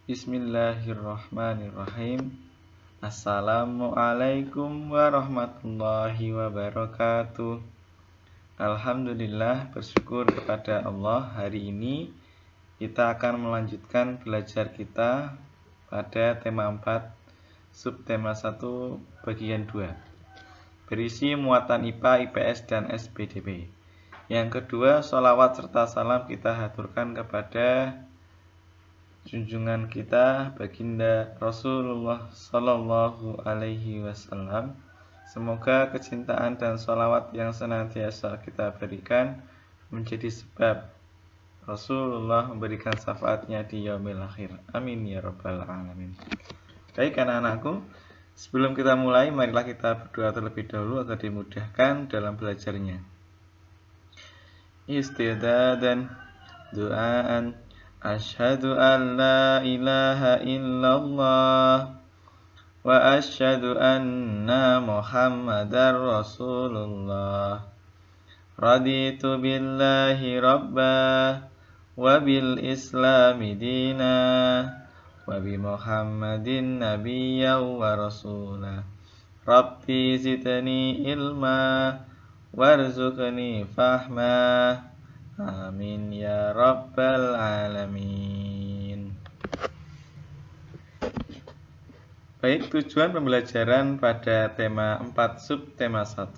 Bismillahirrahmanirrahim. Assalamualaikum warahmatullahi wabarakatuh. Alhamdulillah, bersyukur kepada Allah. Hari ini kita akan melanjutkan belajar kita pada tema 4, subtema 1, bagian 2, berisi muatan IPA, IPS, dan SPDP. Yang kedua, sholawat serta salam kita haturkan kepada junjungan kita baginda Rasulullah Sallallahu Alaihi Wasallam. Semoga kecintaan dan sholawat yang senantiasa kita berikan menjadi sebab Rasulullah memberikan syafaatnya di yaumil akhir. Amin ya rabbal alamin. Baik anak-anakku, sebelum kita mulai, marilah kita berdoa terlebih dahulu agar dimudahkan dalam belajarnya. Istidadan doaan. Asyhadu an la ilaha illallah wa asyhadu anna Muhammadar Rasulullah. Raditu billahi rabba wa bil islami dina wa bi Muhammadin nabiyya wa rasulah. Rabbi zidni ilma warzuqni fahma. Amin ya rabbal alamin. Baik, tujuan pembelajaran pada tema 4 subtema 1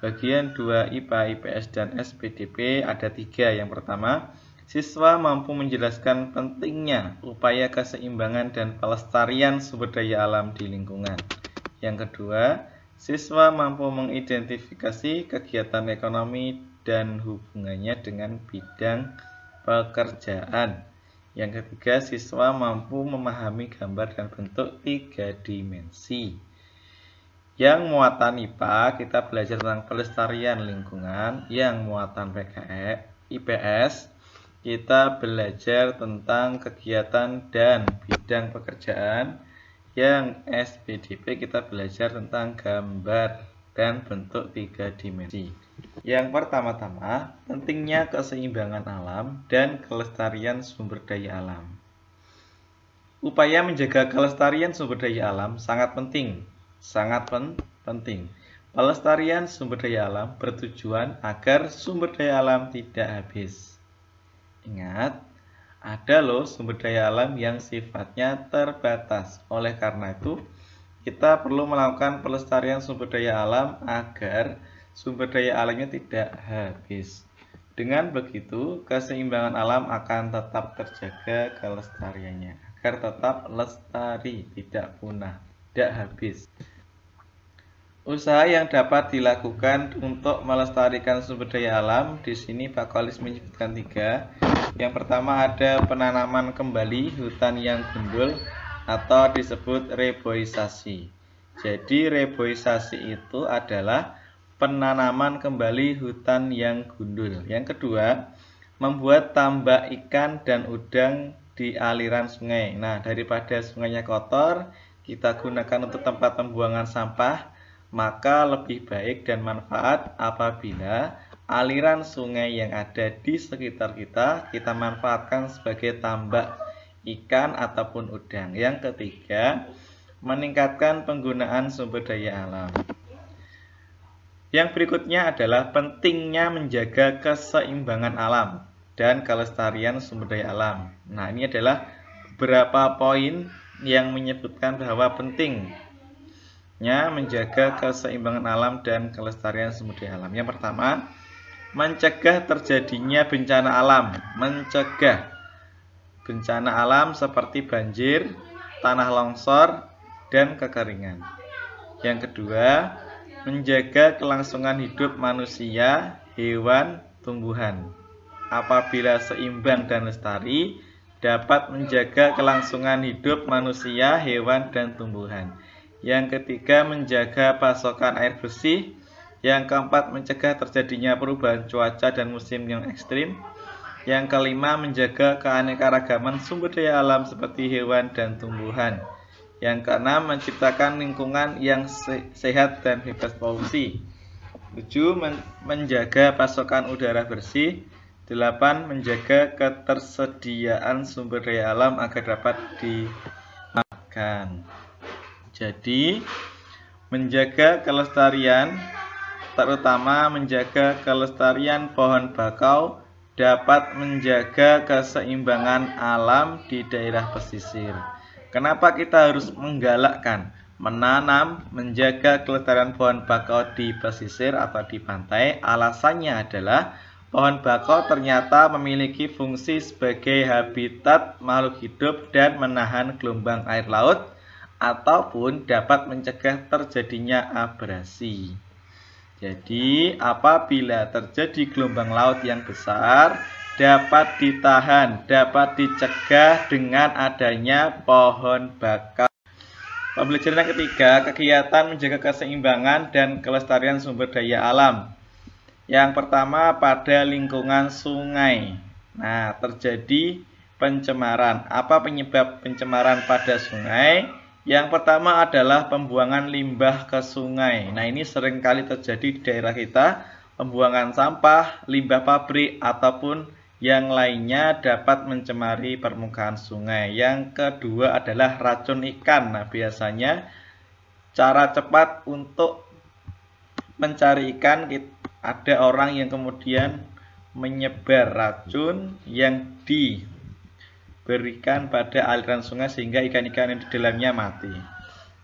bagian 2 IPA, IPS, dan SPDP ada 3. Yang pertama, siswa mampu menjelaskan pentingnya upaya keseimbangan dan pelestarian sumber daya alam di lingkungan. Yang kedua, siswa mampu mengidentifikasi kegiatan ekonomi dan hubungannya dengan bidang pekerjaan. Yang ketiga, siswa mampu memahami gambar dan bentuk 3 dimensi. Yang muatan IPA, kita belajar tentang pelestarian lingkungan. Yang muatan IPS, kita belajar tentang kegiatan dan bidang pekerjaan. Yang SPDP, kita belajar tentang gambar dan bentuk 3 dimensi. Yang pertama-tama, pentingnya keseimbangan alam dan kelestarian sumber daya alam. Upaya menjaga kelestarian sumber daya alam sangat penting. Pelestarian sumber daya alam bertujuan agar sumber daya alam tidak habis. Ingat, ada loh sumber daya alam yang sifatnya terbatas. Oleh karena itu, kita perlu melakukan pelestarian sumber daya alam agar sumber daya alamnya tidak habis. Dengan begitu, keseimbangan alam akan tetap terjaga kelestariannya, agar tetap lestari, tidak punah, tidak habis. Usaha yang dapat dilakukan untuk melestarikan sumber daya alam, di sini Pak Kolis menyebutkan 3. Yang pertama ada penanaman kembali hutan yang gundul atau disebut reboisasi. Jadi reboisasi itu adalah penanaman kembali hutan yang gundul. Yang kedua, membuat tambak ikan dan udang di aliran sungai. Nah, daripada sungainya kotor, kita gunakan untuk tempat pembuangan sampah, maka lebih baik dan manfaat apabila aliran sungai yang ada di sekitar kita manfaatkan sebagai tambak ikan ataupun udang. Yang ketiga, meningkatkan penggunaan sumber daya alam. Yang berikutnya adalah pentingnya menjaga keseimbangan alam dan kelestarian sumber daya alam. Nah, ini adalah beberapa poin yang menyebutkan bahwa pentingnya menjaga keseimbangan alam dan kelestarian sumber daya alam. Yang pertama, mencegah terjadinya bencana alam. Mencegah bencana alam seperti banjir, tanah longsor, dan kekeringan. Yang kedua, menjaga kelangsungan hidup manusia, hewan, tumbuhan. Apabila seimbang dan lestari, dapat menjaga kelangsungan hidup manusia, hewan, dan tumbuhan. Yang ketiga, menjaga pasokan air bersih. Yang keempat, mencegah terjadinya perubahan cuaca dan musim yang ekstrim. Yang kelima, menjaga keanekaragaman sumber daya alam seperti hewan dan tumbuhan. Yang keenam, menciptakan lingkungan yang sehat dan bebas polusi. 7. Menjaga pasokan udara bersih. 8. Menjaga ketersediaan sumber daya alam agar dapat dimanfaatkan. Jadi, menjaga kelestarian, terutama menjaga kelestarian pohon bakau, dapat menjaga keseimbangan alam di daerah pesisir. Kenapa kita harus menggalakkan menanam, menjaga kelestarian pohon bakau di pesisir atau di pantai? Alasannya adalah pohon bakau ternyata memiliki fungsi sebagai habitat makhluk hidup dan menahan gelombang air laut ataupun dapat mencegah terjadinya abrasi. Jadi, apabila terjadi gelombang laut yang besar, dapat ditahan, dapat dicegah dengan adanya pohon bakau. Pembelajaran yang ketiga, kegiatan menjaga keseimbangan dan kelestarian sumber daya alam. Yang pertama, pada lingkungan sungai. Nah, terjadi pencemaran. Apa penyebab pencemaran pada sungai? Yang pertama adalah pembuangan limbah ke sungai. Nah, ini seringkali terjadi di daerah kita. Pembuangan sampah, limbah pabrik, ataupun yang lainnya dapat mencemari permukaan sungai. Yang kedua adalah racun ikan. Nah, biasanya cara cepat untuk mencari ikan, ada orang yang kemudian menyebar racun yang diberikan pada aliran sungai sehingga ikan-ikan yang di dalamnya mati.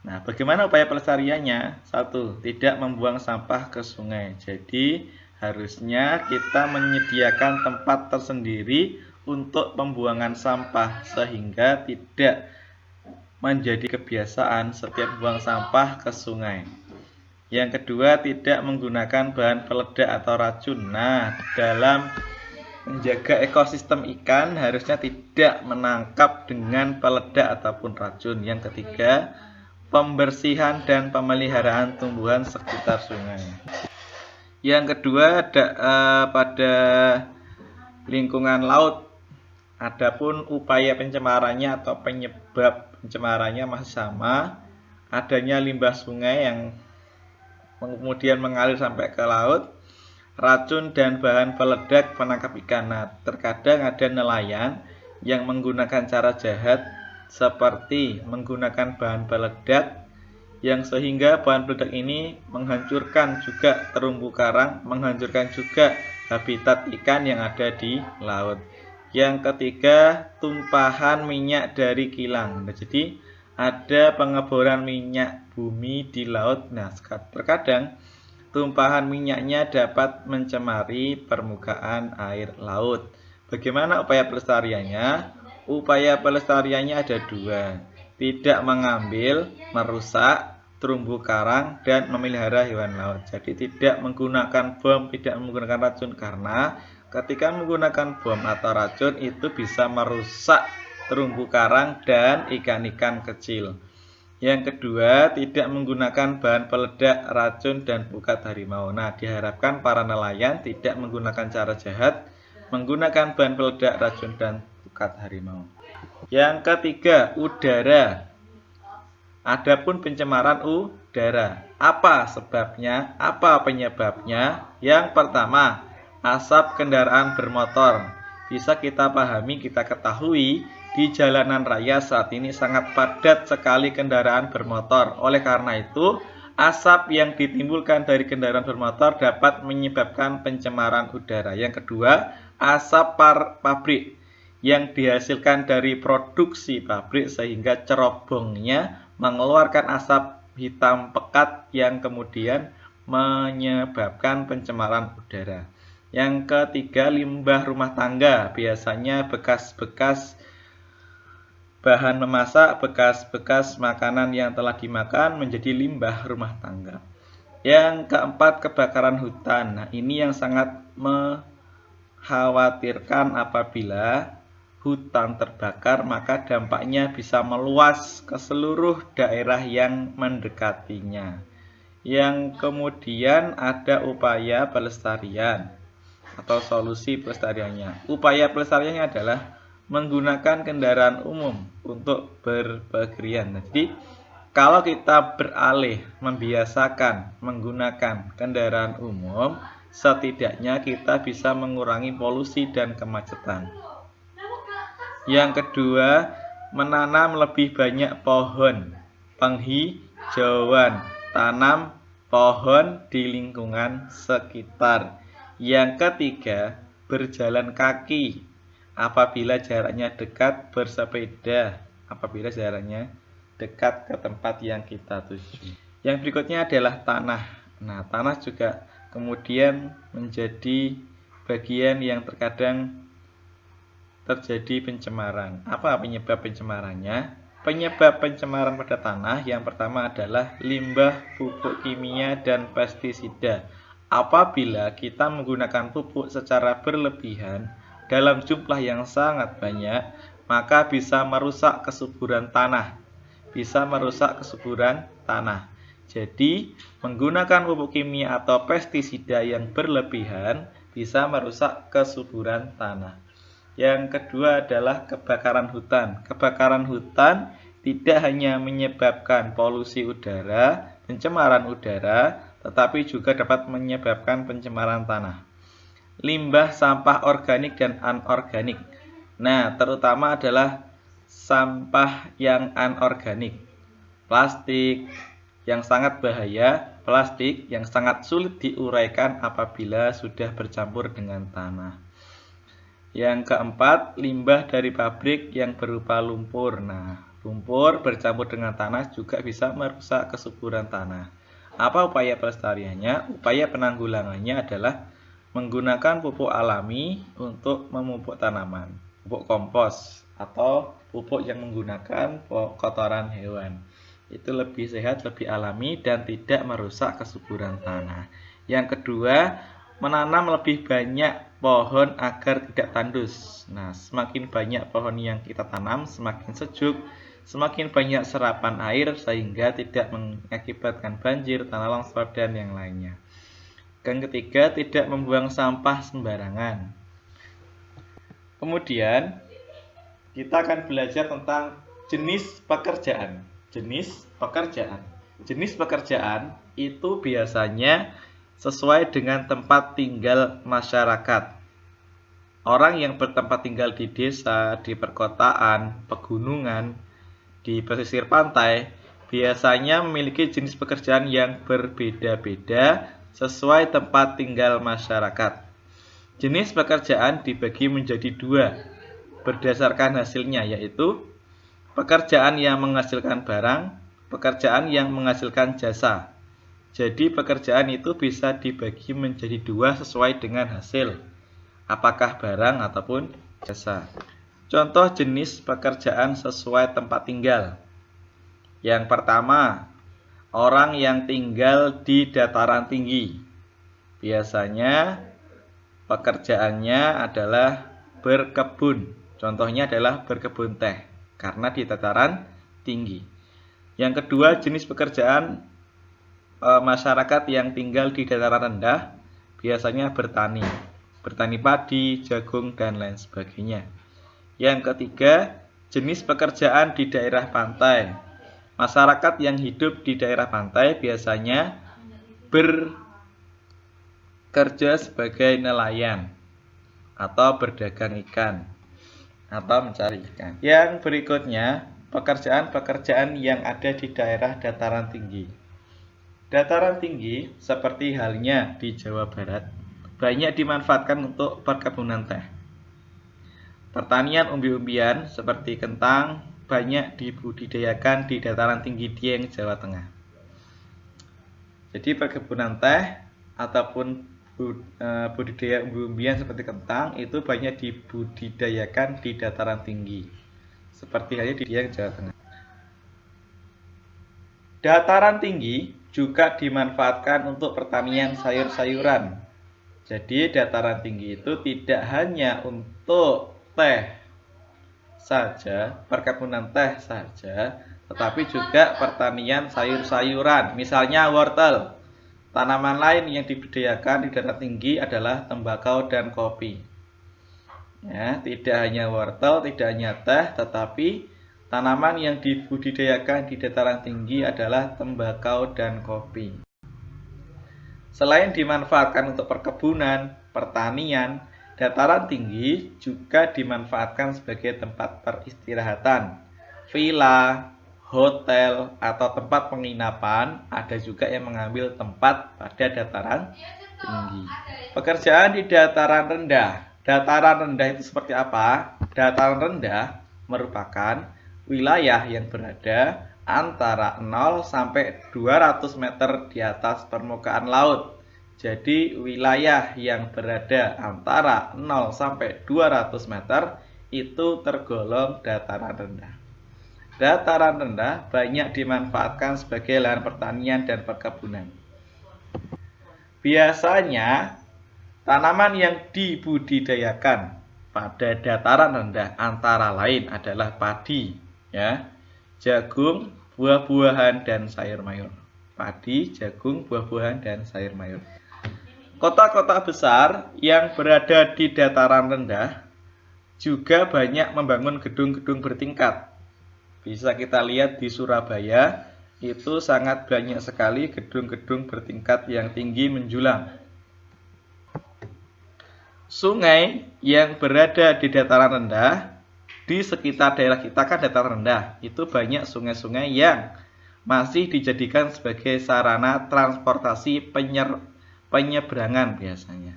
Nah, bagaimana upaya pelestariannya? 1. Tidak membuang sampah ke sungai. Jadi, harusnya kita menyediakan tempat tersendiri untuk pembuangan sampah sehingga tidak menjadi kebiasaan setiap buang sampah ke sungai. Yang kedua, tidak menggunakan bahan peledak atau racun. Nah, dalam menjaga ekosistem ikan harusnya tidak menangkap dengan peledak ataupun racun. Yang ketiga, pembersihan dan pemeliharaan tumbuhan sekitar sungai. Yang kedua, pada lingkungan laut, adapun upaya pencemarannya atau penyebab pencemarannya masih sama, adanya limbah sungai yang kemudian mengalir sampai ke laut, racun dan bahan peledak penangkap ikan. Nah, terkadang ada nelayan yang menggunakan cara jahat seperti menggunakan bahan peledak yang sehingga bahan peledak ini menghancurkan juga terumbu karang, menghancurkan juga habitat ikan yang ada di laut. Yang ketiga, tumpahan minyak dari kilang. Nah, jadi ada pengeboran minyak bumi di laut. Nah, terkadang tumpahan minyaknya dapat mencemari permukaan air laut. Bagaimana upaya pelestariannya? Upaya pelestariannya ada 2. Tidak mengambil, merusak terumbu karang, dan memelihara hewan laut. Jadi tidak menggunakan bom, tidak menggunakan racun, karena ketika menggunakan bom atau racun itu bisa merusak terumbu karang dan ikan-ikan kecil. Yang kedua, tidak menggunakan bahan peledak, racun, dan pukat harimau. Nah, diharapkan para nelayan tidak menggunakan cara jahat, menggunakan bahan peledak, racun, dan pukat harimau. Yang ketiga, udara. Adapun pencemaran udara, apa sebabnya? Apa penyebabnya? Yang pertama, asap kendaraan bermotor. Bisa kita pahami, kita ketahui di jalanan raya saat ini sangat padat sekali kendaraan bermotor. Oleh karena itu, asap yang ditimbulkan dari kendaraan bermotor dapat menyebabkan pencemaran udara. Yang kedua, asap pabrik yang dihasilkan dari produksi pabrik sehingga cerobongnya mengeluarkan asap hitam pekat yang kemudian menyebabkan pencemaran udara. Yang ketiga, limbah rumah tangga. Biasanya bekas-bekas bahan memasak, bekas-bekas makanan yang telah dimakan menjadi limbah rumah tangga. Yang keempat, kebakaran hutan. Nah, ini yang sangat mengkhawatirkan. Apabila hutan terbakar, maka dampaknya bisa meluas ke seluruh daerah yang mendekatinya. Yang kemudian ada upaya pelestarian atau solusi pelestariannya. Upaya pelestariannya adalah menggunakan kendaraan umum untuk berpergian. Jadi, kalau kita beralih membiasakan menggunakan kendaraan umum, setidaknya kita bisa mengurangi polusi dan kemacetan. Yang kedua, menanam lebih banyak pohon. Penghijauan, tanam pohon di lingkungan sekitar. Yang ketiga, berjalan kaki. Apabila jaraknya dekat, bersepeda. Apabila jaraknya dekat ke tempat yang kita tuju. Yang berikutnya adalah tanah. Nah, tanah juga kemudian menjadi bagian yang terkadang terjadi pencemaran. Apa penyebab pencemarannya? Penyebab pencemaran pada tanah yang pertama adalah limbah, pupuk kimia, dan pestisida. Apabila kita menggunakan pupuk secara berlebihan dalam jumlah yang sangat banyak, maka bisa merusak kesuburan tanah. Jadi, menggunakan pupuk kimia atau pestisida yang berlebihan bisa merusak kesuburan tanah. Yang kedua adalah kebakaran hutan. Kebakaran hutan tidak hanya menyebabkan polusi udara, pencemaran udara, tetapi juga dapat menyebabkan pencemaran tanah. Limbah sampah organik dan anorganik. Nah, terutama adalah sampah yang anorganik. Plastik yang sangat bahaya, plastik yang sangat sulit diuraikan apabila sudah bercampur dengan tanah. Yang keempat, limbah dari pabrik yang berupa lumpur. Nah, lumpur bercampur dengan tanah juga bisa merusak kesuburan tanah. Apa upaya pelestariannya? Upaya penanggulangannya adalah menggunakan pupuk alami untuk memupuk tanaman, pupuk kompos atau pupuk yang menggunakan kotoran hewan. Itu lebih sehat, lebih alami, dan tidak merusak kesuburan tanah. Yang kedua, menanam lebih banyak pohon agar tidak tandus. Nah, semakin banyak pohon yang kita tanam, semakin sejuk, semakin banyak serapan air sehingga tidak mengakibatkan banjir, tanah longsor, dan yang lainnya. Yang ketiga, tidak membuang sampah sembarangan. Kemudian, kita akan belajar tentang jenis pekerjaan. Jenis pekerjaan itu biasanya sesuai dengan tempat tinggal masyarakat. Orang yang bertempat tinggal di desa, di perkotaan, pegunungan, di pesisir pantai, biasanya memiliki jenis pekerjaan yang berbeda-beda sesuai tempat tinggal masyarakat. Jenis pekerjaan dibagi menjadi dua berdasarkan hasilnya, yaitu pekerjaan yang menghasilkan barang, pekerjaan yang menghasilkan jasa. Jadi pekerjaan itu bisa dibagi menjadi dua sesuai dengan hasil, apakah barang ataupun jasa. Contoh jenis pekerjaan sesuai tempat tinggal. Yang pertama, orang yang tinggal di dataran tinggi. Biasanya pekerjaannya adalah berkebun. Contohnya adalah berkebun teh, karena di dataran tinggi. Yang kedua, jenis pekerjaan masyarakat yang tinggal di dataran rendah, biasanya bertani padi, jagung, dan lain sebagainya. Yang ketiga, jenis pekerjaan di daerah pantai. Masyarakat yang hidup di daerah pantai biasanya bekerja sebagai nelayan atau berdagang ikan atau mencari ikan. Yang berikutnya, pekerjaan-pekerjaan yang ada di daerah dataran tinggi. Dataran tinggi seperti halnya di Jawa Barat banyak dimanfaatkan untuk perkebunan teh. Pertanian umbi-umbian seperti kentang banyak dibudidayakan di dataran tinggi Dieng, Jawa Tengah. Jadi perkebunan teh ataupun budidaya umbi-umbian seperti kentang itu banyak dibudidayakan di dataran tinggi, seperti halnya di Dieng, Jawa Tengah. Dataran tinggi juga dimanfaatkan untuk pertanian sayur-sayuran. Jadi dataran tinggi itu tidak hanya untuk teh saja, perkebunan teh saja, tetapi juga pertanian sayur-sayuran. Misalnya wortel. Tanaman lain yang dibudidayakan di dataran tinggi adalah tembakau dan kopi. Ya, tidak hanya wortel, tidak hanya teh, tetapi tanaman yang dibudidayakan di dataran tinggi adalah tembakau dan kopi. Selain dimanfaatkan untuk perkebunan, pertanian, dataran tinggi juga dimanfaatkan sebagai tempat peristirahatan, villa, hotel, atau tempat penginapan. Ada juga yang mengambil tempat pada dataran tinggi. Pekerjaan di dataran rendah. Dataran rendah itu seperti apa? Dataran rendah merupakan wilayah yang berada antara 0 sampai 200 meter di atas permukaan laut. Jadi wilayah yang berada antara 0 sampai 200 meter itu tergolong dataran rendah. Dataran rendah banyak dimanfaatkan sebagai lahan pertanian dan perkebunan. Biasanya tanaman yang dibudidayakan pada dataran rendah antara lain adalah padi, ya, jagung, buah-buahan, dan sayur mayur. Padi, jagung, buah-buahan, dan sayur mayur. Kota-kota besar yang berada di dataran rendah juga banyak membangun gedung-gedung bertingkat. Bisa kita lihat di Surabaya, itu sangat banyak sekali gedung-gedung bertingkat yang tinggi menjulang. Sungai yang berada di dataran rendah, di sekitar daerah kita kan dataran rendah, itu banyak sungai-sungai yang masih dijadikan sebagai sarana transportasi penyeberangan biasanya.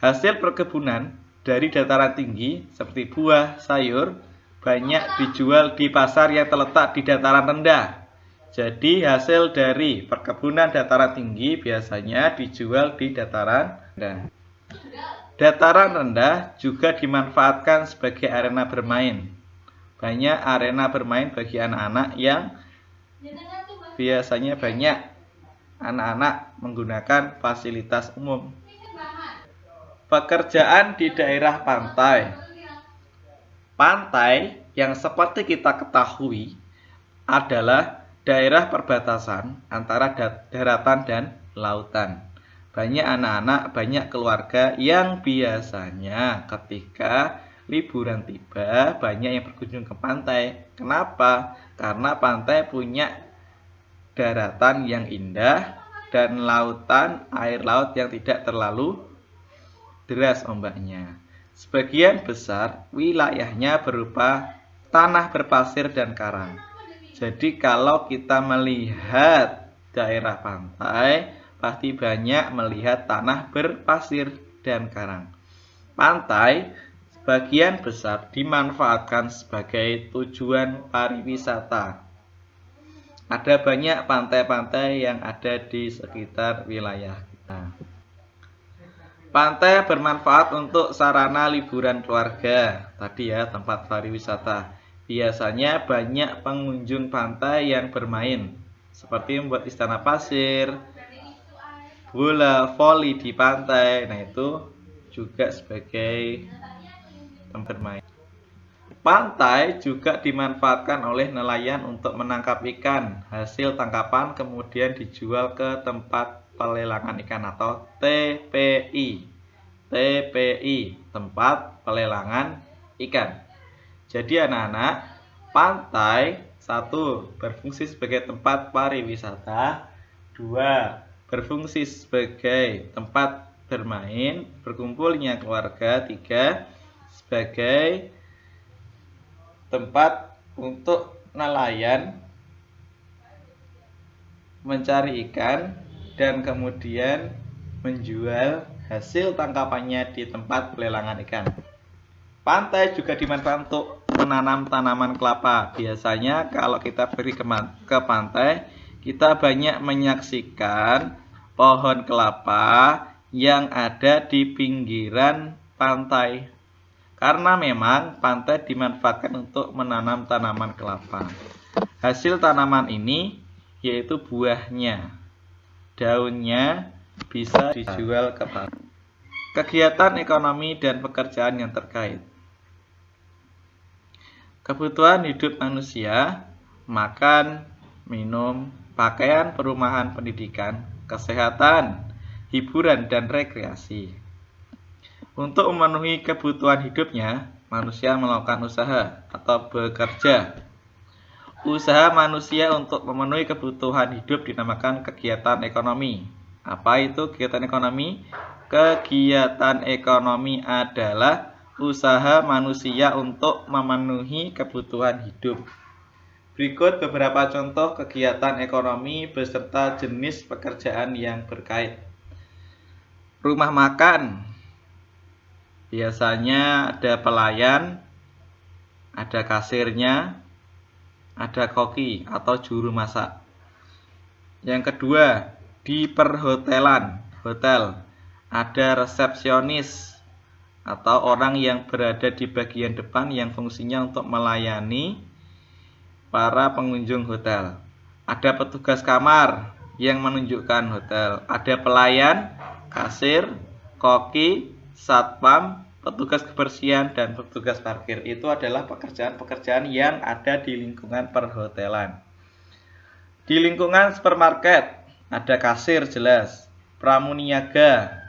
Hasil perkebunan dari dataran tinggi seperti buah, sayur, banyak dijual di pasar yang terletak di dataran rendah. Jadi hasil dari perkebunan dataran tinggi biasanya dijual di dataran rendah. Dataran rendah juga dimanfaatkan sebagai arena bermain. Banyak arena bermain bagi anak-anak yang biasanya banyak anak-anak menggunakan fasilitas umum. Pekerjaan di daerah pantai. Pantai yang seperti kita ketahui adalah daerah perbatasan antara daratan dan lautan. Banyak anak-anak, banyak keluarga yang biasanya ketika liburan tiba banyak yang berkunjung ke pantai. Kenapa? Karena pantai punya daratan yang indah dan lautan, air laut yang tidak terlalu deras ombaknya. Sebagian besar wilayahnya berupa tanah berpasir dan karang. Jadi kalau kita melihat daerah pantai, pasti banyak melihat tanah berpasir dan karang. Pantai sebagian besar dimanfaatkan sebagai tujuan pariwisata. Ada banyak pantai-pantai yang ada di sekitar wilayah kita. Pantai bermanfaat untuk sarana liburan keluarga. Tadi ya, tempat pariwisata. Biasanya banyak pengunjung pantai yang bermain, seperti membuat istana pasir, bola voli di pantai. Nah, itu juga sebagai tempat bermain. Pantai juga dimanfaatkan oleh nelayan untuk menangkap ikan. Hasil tangkapan kemudian dijual ke tempat pelelangan ikan atau TPI. TPI, tempat pelelangan ikan. Jadi anak-anak, pantai 1. Berfungsi sebagai tempat pariwisata. 2. Berfungsi sebagai tempat bermain, berkumpulnya keluarga. 3. Sebagai tempat untuk nelayan mencari ikan dan kemudian menjual hasil tangkapannya di tempat pelelangan ikan. Pantai juga dimanfaatkan untuk menanam tanaman kelapa. Biasanya kalau kita pergi ke pantai, kita banyak menyaksikan pohon kelapa yang ada di pinggiran pantai. Karena memang pantai dimanfaatkan untuk menanam tanaman kelapa. Hasil tanaman ini yaitu buahnya. Daunnya bisa dijual ke pasar. Kegiatan ekonomi dan pekerjaan yang terkait. Kebutuhan hidup manusia, makan, minum, pakaian, perumahan, pendidikan, kesehatan, hiburan, dan rekreasi. Untuk memenuhi kebutuhan hidupnya, manusia melakukan usaha atau bekerja. Usaha manusia untuk memenuhi kebutuhan hidup dinamakan kegiatan ekonomi Apa itu kegiatan ekonomi? Kegiatan ekonomi adalah usaha manusia untuk memenuhi kebutuhan hidup. Berikut beberapa contoh kegiatan ekonomi beserta jenis pekerjaan yang berkait. Rumah makan. Biasanya ada pelayan, ada kasirnya, ada koki atau juru masak. Yang kedua, di perhotelan, hotel, ada resepsionis atau orang yang berada di bagian depan yang fungsinya untuk melayani para pengunjung hotel. Ada petugas kamar yang menunjukkan hotel. Ada pelayan, kasir, koki, satpam, petugas kebersihan, dan petugas parkir. Itu adalah pekerjaan-pekerjaan yang ada di lingkungan perhotelan. Di lingkungan supermarket, ada kasir jelas. Pramuniaga,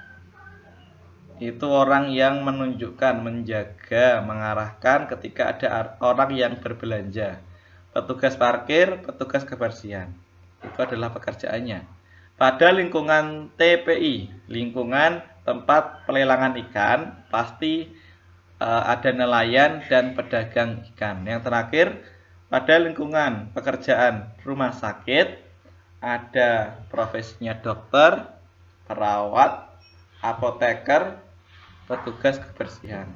itu orang yang menunjukkan, menjaga, mengarahkan ketika ada orang yang berbelanja. Petugas parkir, petugas kebersihan. Itu adalah pekerjaannya. Pada lingkungan TPI, lingkungan tempat pelelangan ikan, pasti ada nelayan dan pedagang ikan. Yang terakhir, pada lingkungan pekerjaan rumah sakit, ada profesinya dokter, perawat, apoteker, petugas kebersihan.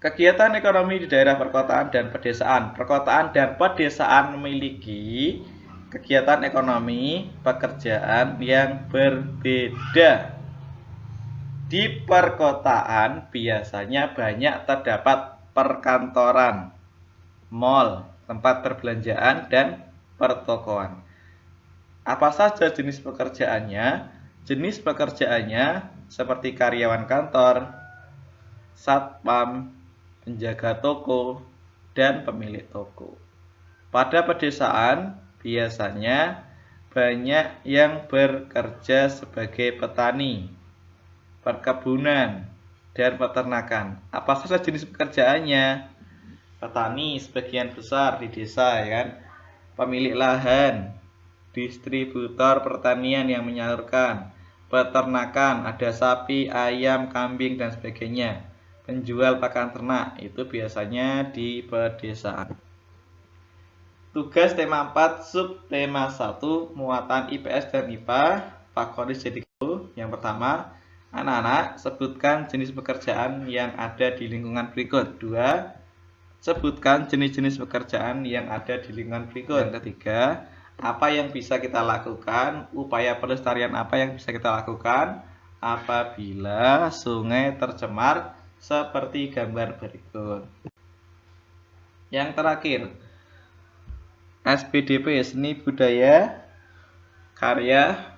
Kegiatan ekonomi di daerah perkotaan dan pedesaan. Perkotaan dan pedesaan memiliki kegiatan ekonomi pekerjaan yang berbeda. Di perkotaan biasanya banyak terdapat perkantoran, mal, tempat perbelanjaan, dan pertokoan. Apa saja jenis pekerjaannya? Jenis pekerjaannya seperti karyawan kantor, satpam, penjaga toko, dan pemilik toko. Pada pedesaan, biasanya banyak yang bekerja sebagai petani, perkebunan, dan peternakan. Apa saja jenis pekerjaannya? Petani sebagian besar di desa, ya kan? Pemilik lahan, distributor pertanian yang menyalurkan, peternakan, ada sapi, ayam, kambing, dan sebagainya. Penjual pakan ternak, itu biasanya di pedesaan. Tugas tema 4, subtema 1, muatan IPS dan IPA. Pak Koris jadi guru. Yang pertama, anak-anak, sebutkan jenis pekerjaan yang ada di lingkungan berikut. 2, sebutkan jenis-jenis pekerjaan yang ada di lingkungan berikut. Yang ketiga, apa yang bisa kita lakukan, upaya pelestarian apa yang bisa kita lakukan apabila sungai tercemar seperti gambar berikut. Yang terakhir, SBDP, seni budaya, karya,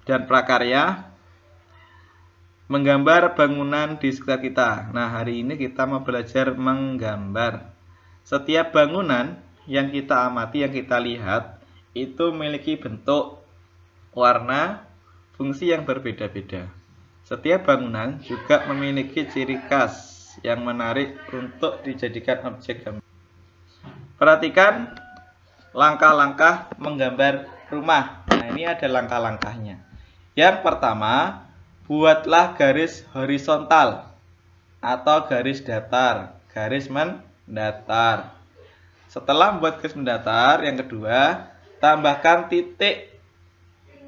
dan prakarya, menggambar bangunan di sekitar kita. Nah, hari ini kita mau belajar menggambar. Setiap bangunan yang kita amati, yang kita lihat, itu memiliki bentuk, warna, fungsi yang berbeda-beda. Setiap bangunan juga memiliki ciri khas yang menarik untuk dijadikan objek gambar. Perhatikan langkah-langkah menggambar rumah. Nah, ini ada langkah-langkahnya. Yang pertama, buatlah garis horizontal atau garis datar, garis mendatar. Setelah membuat garis mendatar, yang kedua, tambahkan titik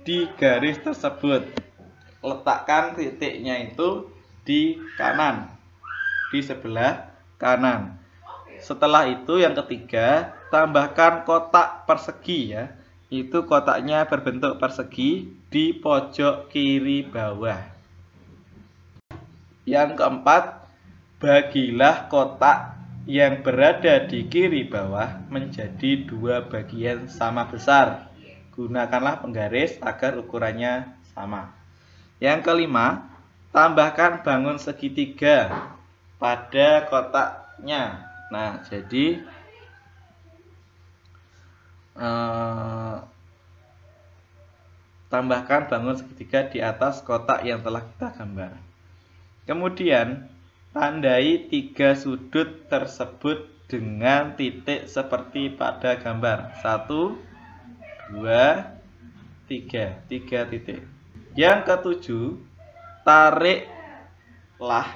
di garis tersebut. Letakkan titiknya itu di kanan, di sebelah kanan. Setelah itu yang ketiga, tambahkan kotak persegi, ya. Itu kotaknya berbentuk persegi di pojok kiri bawah. Yang keempat, bagilah kotak yang berada di kiri bawah menjadi 2 bagian sama besar. Gunakanlah penggaris agar ukurannya sama. Yang kelima, tambahkan bangun segitiga pada kotaknya. Nah, jadi tambahkan bangun segitiga di atas kotak yang telah kita gambar. Kemudian, tandai 3 sudut tersebut dengan titik seperti pada gambar. 1, 2, 3. 3 titik. Yang ketujuh, tariklah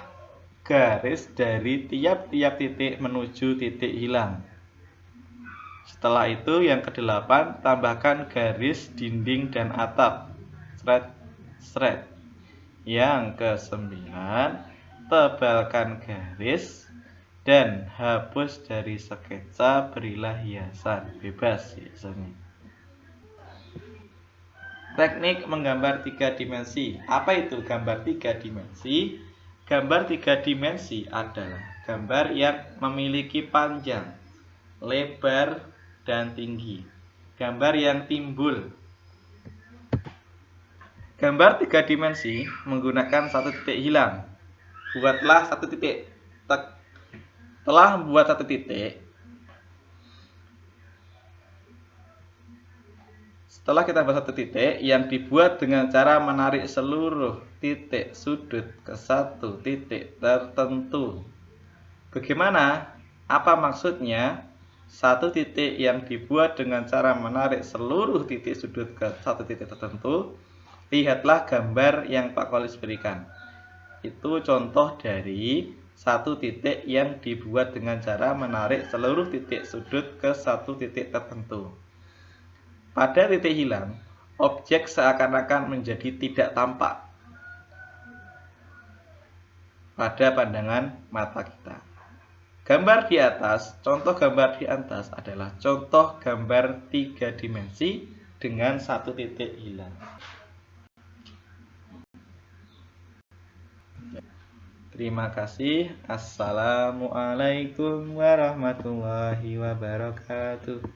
garis dari tiap-tiap titik menuju titik hilang. Setelah itu yang kedelapan, tambahkan garis dinding dan atap. Sret. Yang kesembilan, tebalkan garis dan hapus dari sketsa, berilah hiasan bebas hiasannya. Teknik menggambar 3 dimensi. Apa itu gambar 3 dimensi? Gambar 3 dimensi adalah gambar yang memiliki panjang, lebar, dan tinggi. Gambar yang timbul. Gambar 3 dimensi menggunakan satu titik hilang. Buatlah satu titik. Setelah membuat satu titik, setelah kita buat satu titik yang dibuat dengan cara menarik seluruh titik sudut ke satu titik tertentu. Bagaimana? Apa maksudnya? Satu titik yang dibuat dengan cara menarik seluruh titik sudut ke satu titik tertentu. Lihatlah gambar yang Pak Kolis berikan. Itu contoh dari satu titik yang dibuat dengan cara menarik seluruh titik sudut ke satu titik tertentu. Pada titik hilang, objek seakan-akan menjadi tidak tampak pada pandangan mata kita. Gambar di atas, contoh gambar di atas adalah contoh gambar 3 dimensi dengan satu titik hilang. Terima kasih. Assalamualaikum warahmatullahi wabarakatuh.